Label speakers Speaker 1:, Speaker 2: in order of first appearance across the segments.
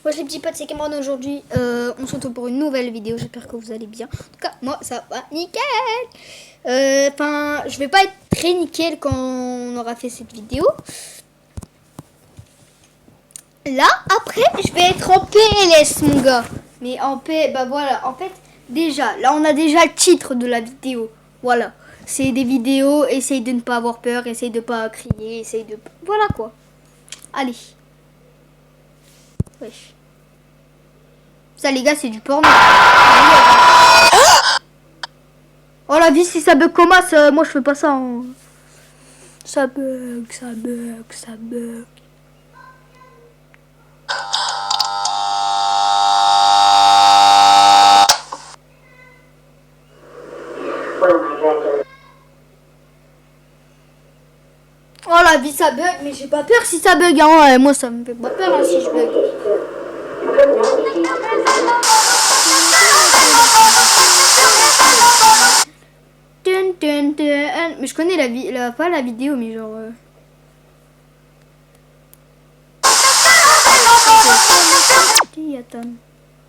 Speaker 1: Moi les petits potes, c'est Cameron aujourd'hui. On se retrouve pour une nouvelle vidéo. J'espère que vous allez bien. En tout cas, moi ça va nickel. Enfin, je vais pas être très nickel quand on aura fait cette vidéo. Là, après, je vais être en PLS, mon gars. Mais en P, bah voilà. En fait, déjà, là, on a déjà le titre de la vidéo. Voilà. C'est des vidéos. Essaye de ne pas avoir peur. Essaye de pas crier. Essaye de. Voilà quoi. Allez. Wesh. Ça, les gars, c'est du porno. Oh la vie, si ça bug comme ça, moi je fais pas ça. Hein. Ça bug, ça bug, ça bug. Oh la vie, ça bug, mais j'ai pas peur si ça bug. Hein. Moi, ça me fait pas peur hein, si je bug. Mais je connais pas la vidéo, mais genre.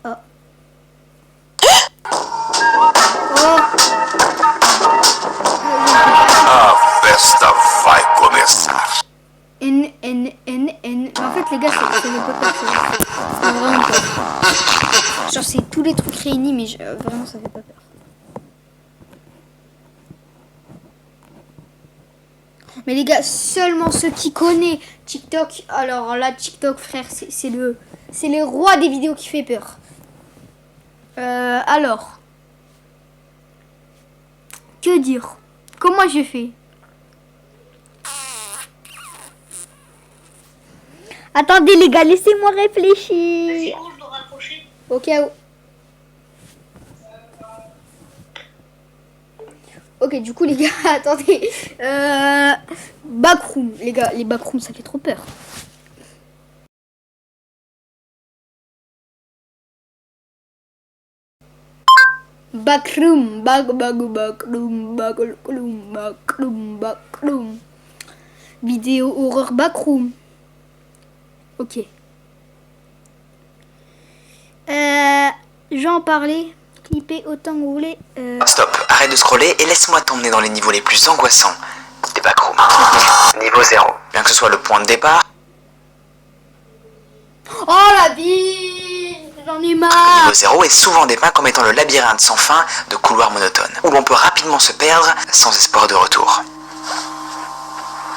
Speaker 1: Oh.
Speaker 2: A festa vai começar.
Speaker 1: Mais en fait, les gars, ça me fait pas peur. Ça me fait vraiment peur. Genre, c'est tous les trucs réunis, mais vraiment, ça fait pas peur. Mais les gars, seulement ceux qui connaissent TikTok. Alors là, TikTok, frère, c'est le roi des vidéos qui fait peur. Alors, que dire? Comment j'ai fait? Attendez les gars, laissez-moi réfléchir.
Speaker 3: C'est où je dois raccrocher?
Speaker 1: Ok. Ok, du coup les gars, attendez. Backroom, les gars, les backrooms ça fait trop peur. Backroom, backroom. Vidéo horreur backroom. Ok. J'en parlais. Clippez autant que vous voulez.
Speaker 4: Stop, arrête de scroller et laisse-moi t'emmener dans les niveaux les plus angoissants des backrooms. Niveau 0. Bien que ce soit le point de départ,
Speaker 1: Oh la vie, j'en ai marre.
Speaker 4: niveau 0 est souvent dépeint comme étant le labyrinthe sans fin de couloirs monotones, où l'on peut rapidement se perdre sans espoir de retour.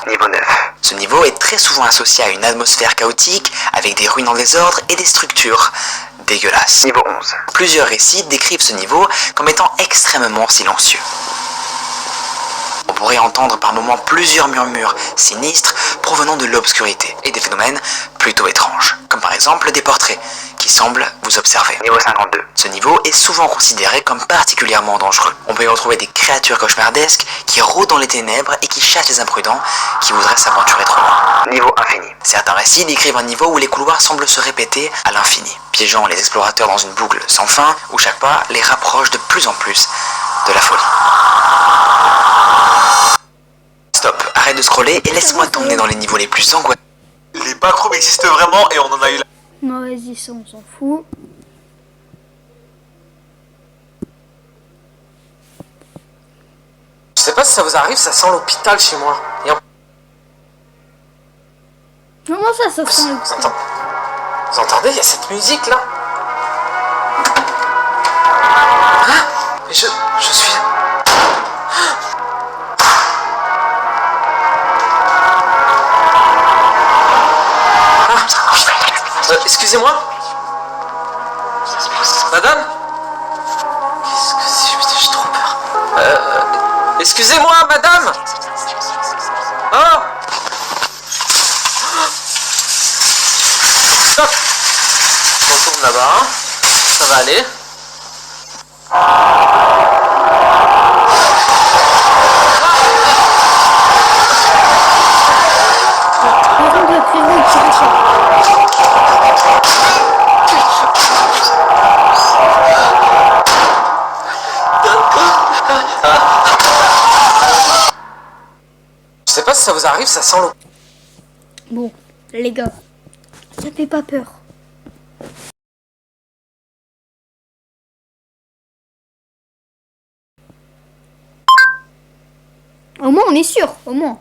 Speaker 4: Niveau 9. Ce niveau est très souvent associé à une atmosphère chaotique, avec des ruines en désordre et des structures dégueulasses. Niveau 11. Plusieurs récits décrivent ce niveau comme étant extrêmement silencieux. On pourrait entendre par moments plusieurs murmures sinistres provenant de l'obscurité et des phénomènes plutôt étranges, comme par exemple des portraits qui semblent vous observer. Niveau 52. Ce niveau est souvent considéré comme particulièrement dangereux. On peut y retrouver des créatures cauchemardesques qui rôdent dans les ténèbres et qui chassent les imprudents qui voudraient s'aventurer trop loin. Niveau infini. Certains récits décrivent un niveau où les couloirs semblent se répéter à l'infini, piégeant les explorateurs dans une boucle sans fin où chaque pas les rapproche de plus en plus de la folie. Stop, arrête de scroller et laisse-moi t'emmener dans les niveaux les plus angoissants.
Speaker 2: Les backrooms existent vraiment et on en a eu la...
Speaker 1: Non, vas-y, ça on s'en fout.
Speaker 5: Je sais pas si ça vous arrive, ça sent l'hôpital chez moi. Et en
Speaker 1: Comment ça sent
Speaker 5: plus,
Speaker 1: le
Speaker 5: vous entendez, il y a cette musique là. Hein? Mais je suis... Excusez-moi. Madame? Qu'est-ce que c'est? Putain, j'ai trop peur. Excusez-moi, madame. Oh! Stop! Je retourne là-bas. Hein. Ça va aller. Je sais pas si ça vous arrive, ça sent l'eau.
Speaker 1: Bon, les gars, ça fait pas peur. moins on est sûr, au moins.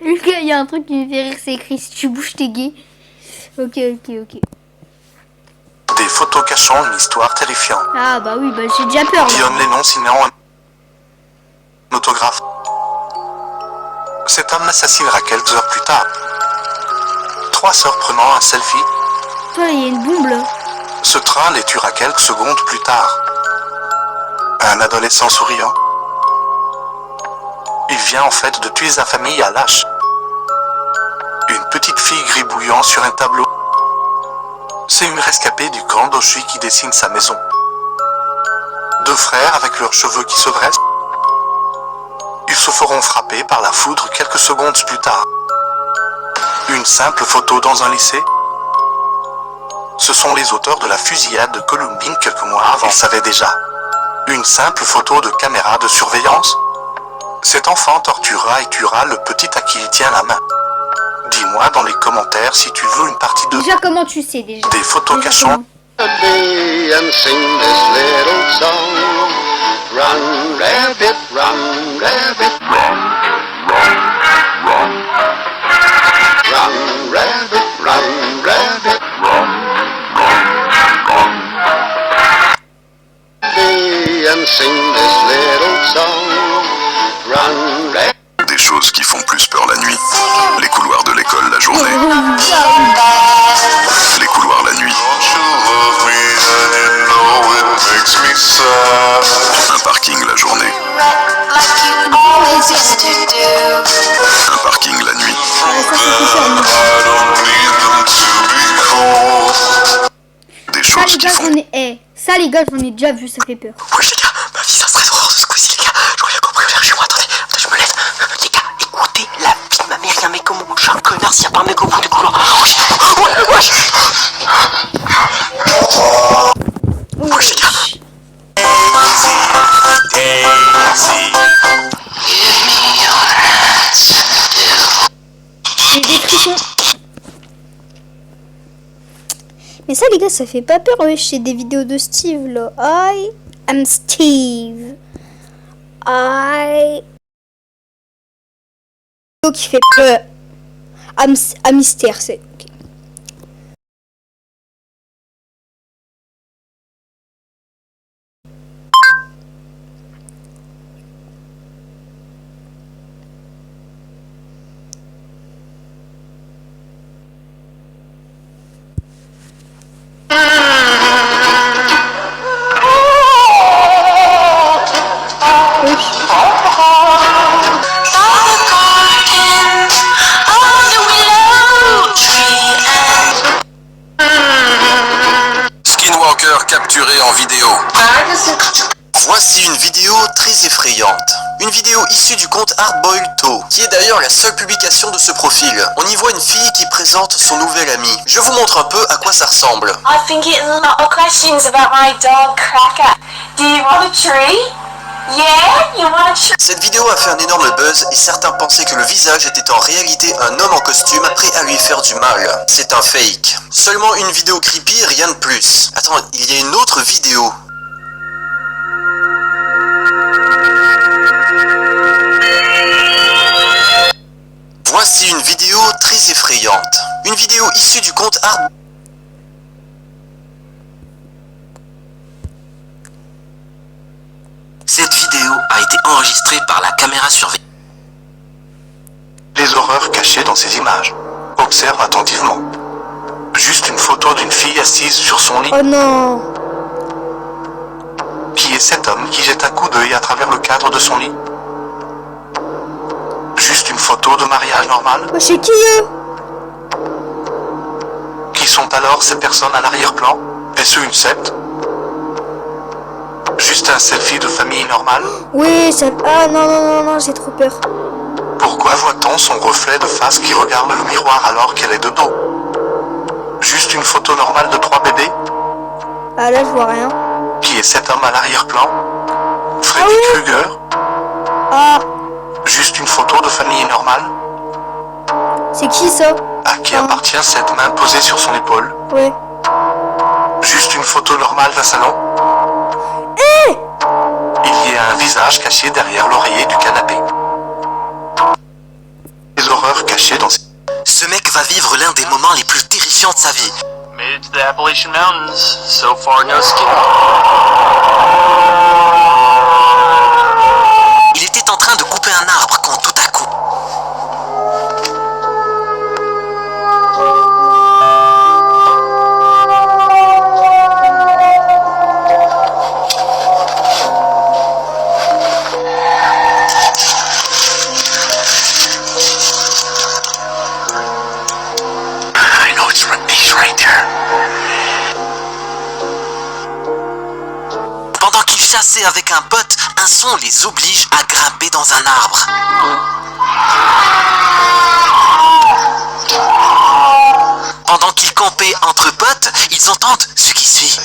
Speaker 1: Lucas, il y a un truc qui me fait rire, c'est écrit si tu bouges t'es gay. Ok.
Speaker 2: Des photos cachant une histoire terrifiante.
Speaker 1: Ah bah oui, bah j'ai déjà peur là.
Speaker 2: Guillaume Lennon signant un autographe. Cet homme l'assassinera quelques heures plus tard. 3 sœurs prenant un selfie.
Speaker 1: Toi, il y a une bombe là.
Speaker 2: Ce train les tuera quelques secondes plus tard. Un adolescent souriant. Il vient en fait de tuer sa famille à lâche. Une petite fille gribouillant sur un tableau. C'est une rescapée du camp d'Auschwitz qui dessine sa maison. 2 frères avec leurs cheveux qui se dressent. Ils se feront frapper par la foudre quelques secondes plus tard. Une simple photo dans un lycée. Ce sont les auteurs de la fusillade de Columbine quelques mois avant. Ils savaient déjà. Une simple photo de caméra de surveillance. Cet enfant torturera et tuera le petit à qui il tient la main. Dis-moi dans les commentaires si tu veux une partie de...
Speaker 1: Déjà, comment tu sais déjà?
Speaker 2: Des photos
Speaker 1: Déjà,
Speaker 2: cachant...
Speaker 3: And sing this little song. Run, rabbit, run, rabbit. Run, rabbit, run, rabbit. And sing this little song. Run, rabbit.
Speaker 2: Des choses qui font plus peur la nuit. Les couloirs de l'école la journée. Les couloirs la nuit. Un parking la journée. Un parking la nuit. Des choses qui font...
Speaker 1: Ça les gars, j'en ai déjà vu, ça fait peur.
Speaker 4: Ouais les gars, ma vie ça serait horreur ce coup-ci les gars. Je crois bien compris vers chez moi, attendez, je me lève. Les gars, écoutez la vie de ma mère, y'a un mec comme moi, je suis un connard s'il y a pas un mec au bout du couloir. Wesh les gars.
Speaker 1: J'ai des frissons. Mais ça les gars, ça fait pas peur, wesh, c'est des vidéos de Steve là. I am Steve. Qui fait peur. À mystère, c'est... ok.
Speaker 2: Skinwalker capturé en vidéo.
Speaker 6: Voici une vidéo très effrayante. Une vidéo issue du compte Hardboiled Toe, qui est d'ailleurs la seule publication de ce profil. On y voit une fille qui présente son nouvel ami. Je vous montre un peu à quoi ça ressemble.
Speaker 7: I've been getting a lot of questions about my dog Cracker. Do you want a tree? Yeah, you want a tree?
Speaker 6: Cette vidéo a fait un énorme buzz et certains pensaient que le visage était en réalité un homme en costume prêt à lui faire du mal. C'est un fake. Seulement une vidéo creepy, rien de plus. Attends, il y a une autre vidéo. Voici une vidéo très effrayante. Une vidéo issue du compte Hard...
Speaker 4: Cette vidéo a été enregistrée par la caméra surveillance.
Speaker 2: Les horreurs cachées dans ces images. Observe attentivement. Juste une photo d'une fille assise sur son lit.
Speaker 1: Oh non.
Speaker 2: Qui est cet homme qui jette un coup d'œil à travers le cadre de son lit? Juste une photo de mariage normal?
Speaker 1: Oh, c'est qui eux?
Speaker 2: Qui sont alors ces personnes à l'arrière-plan? Est-ce une secte? Juste un selfie de famille normale?
Speaker 1: Oui, ça... Ah non, j'ai trop peur.
Speaker 2: Pourquoi voit-on son reflet de face qui regarde le miroir alors qu'elle est de dos? Juste une photo normale de 3 bébés?
Speaker 1: Ah là, je vois rien.
Speaker 2: Qui est cet homme à l'arrière-plan? Freddy Krueger?
Speaker 1: Ah,
Speaker 2: Juste une photo de famille normale?
Speaker 1: c'est qui ça?
Speaker 2: À qui appartient cette main posée sur son épaule?
Speaker 1: Ouais.
Speaker 2: Juste une photo normale d'un salon. Il y a un visage caché derrière l'oreiller du canapé. Des horreurs cachées dans...
Speaker 6: Ce mec va vivre l'un des moments les plus terrifiants de sa vie.
Speaker 5: Made it to the Appalachian Mountains. So far, no skin.
Speaker 6: Il était en train de couper un arbre quand tout à coup... Pendant qu'ils chassaient avec un pote, un son les oblige à grimper dans un arbre. Pendant qu'ils campaient entre potes, ils entendent ce qui suit.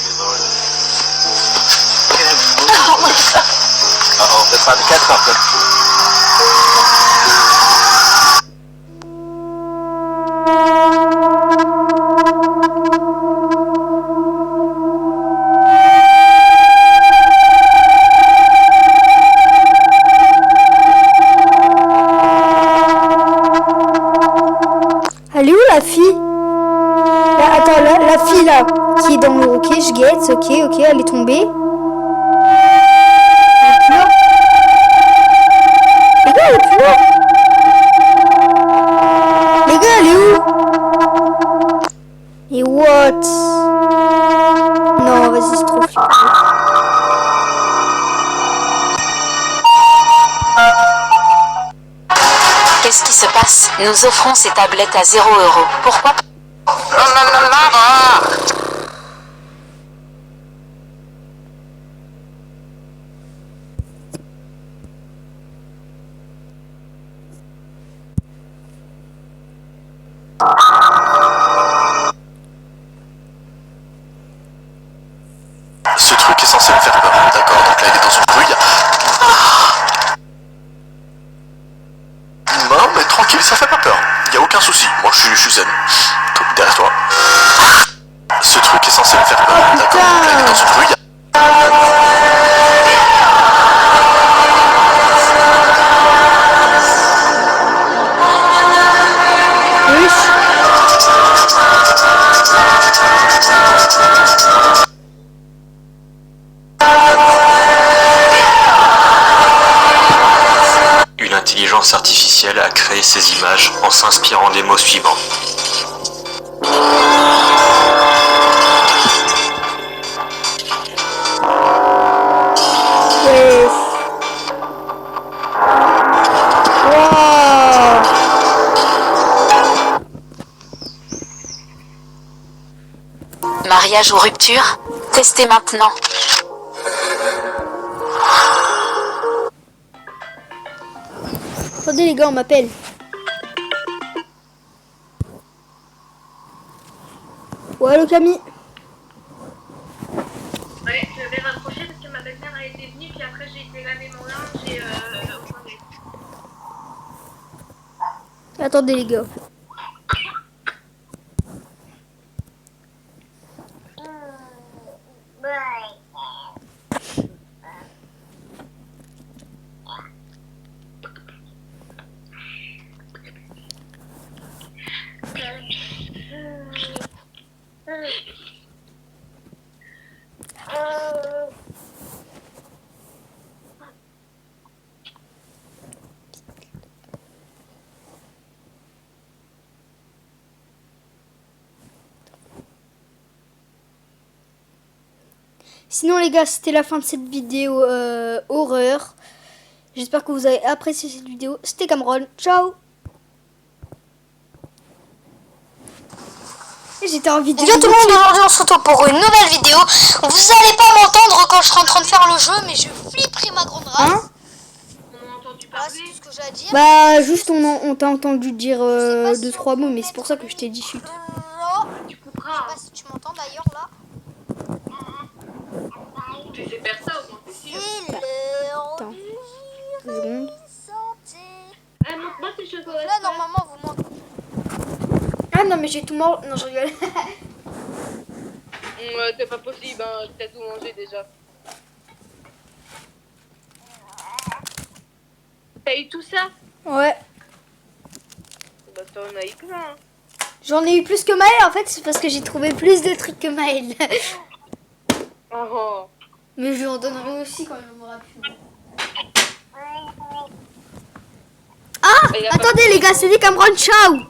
Speaker 5: That's not the cat something.
Speaker 1: Elle est où la fille? Là, attends, la fille là, qui est dans le... Ok, je guette, ok, elle est tombée. Elle est plus là. Les gars, elle est plus là. Les gars, elle est où? Et what? Non, vas-y, c'est trop flippant.
Speaker 8: Qu'est-ce qui se passe? Nous offrons ces tablettes à 0 €. Pourquoi?
Speaker 6: Ce truc est censé me faire peur. D'accord, donc là il est dans une rue, il y a... Non, mais tranquille, ça fait pas peur. Il y a aucun souci. Moi je suis zen. Derrière toi. Ce truc est censé me faire peur. D'accord, donc là il est dans une rue, il y a... Une intelligence artificielle a créé ces images en s'inspirant des mots suivants.
Speaker 8: Mariage ou rupture? Testez maintenant.
Speaker 1: Attendez les gars, on m'appelle. Ouais, allô Camille.
Speaker 9: Ouais, je vais raccrocher parce que ma belle-mère a été venue, puis après j'ai été laver mon linge et rejoindre.
Speaker 1: Attendez les gars. Sinon les gars, c'était la fin de cette vidéo horreur. J'espère que vous avez apprécié cette vidéo. C'était Cameron. Ciao. J'étais en vidéo.
Speaker 10: Bonjour tout le monde, aujourd'hui on se retrouve pour une nouvelle vidéo. Vous allez pas m'entendre quand je serai en train de faire le jeu, mais je flipperai ma grande race.
Speaker 1: Hein?
Speaker 9: On a entendu
Speaker 10: Voilà,
Speaker 9: parler.
Speaker 10: c'est tout ce que j'ai à dire.
Speaker 1: Bah juste on t'a entendu dire 2-3 mots, mais c'est pour ça que je t'ai dit chut.
Speaker 9: Tu
Speaker 10: Je sais
Speaker 9: couperas.
Speaker 10: pas si tu m'entends d'ailleurs là.
Speaker 9: Tu sais faire ça au moins, c'est sûr.
Speaker 10: C'est l'heure
Speaker 1: Attends.
Speaker 10: du
Speaker 1: 2 secondes.
Speaker 10: santé.
Speaker 9: Ah, montre-moi tes chocolats.
Speaker 10: Là normalement vous m'entendez.
Speaker 1: Ah non mais j'ai tout mort. Non je rigole.
Speaker 9: C'est pas possible, hein. T'as tout mangé déjà. T'as eu tout ça?
Speaker 1: Ouais.
Speaker 9: Bah t'en as eu plein. Hein.
Speaker 1: J'en ai eu plus que Maël en fait, c'est parce que j'ai trouvé plus de trucs que Maël.
Speaker 9: Oh.
Speaker 1: Mais je lui en donnerai aussi quand il m'aura plus. Ah,
Speaker 9: Il a
Speaker 1: attendez les gars, c'est dit Cameron, ciao.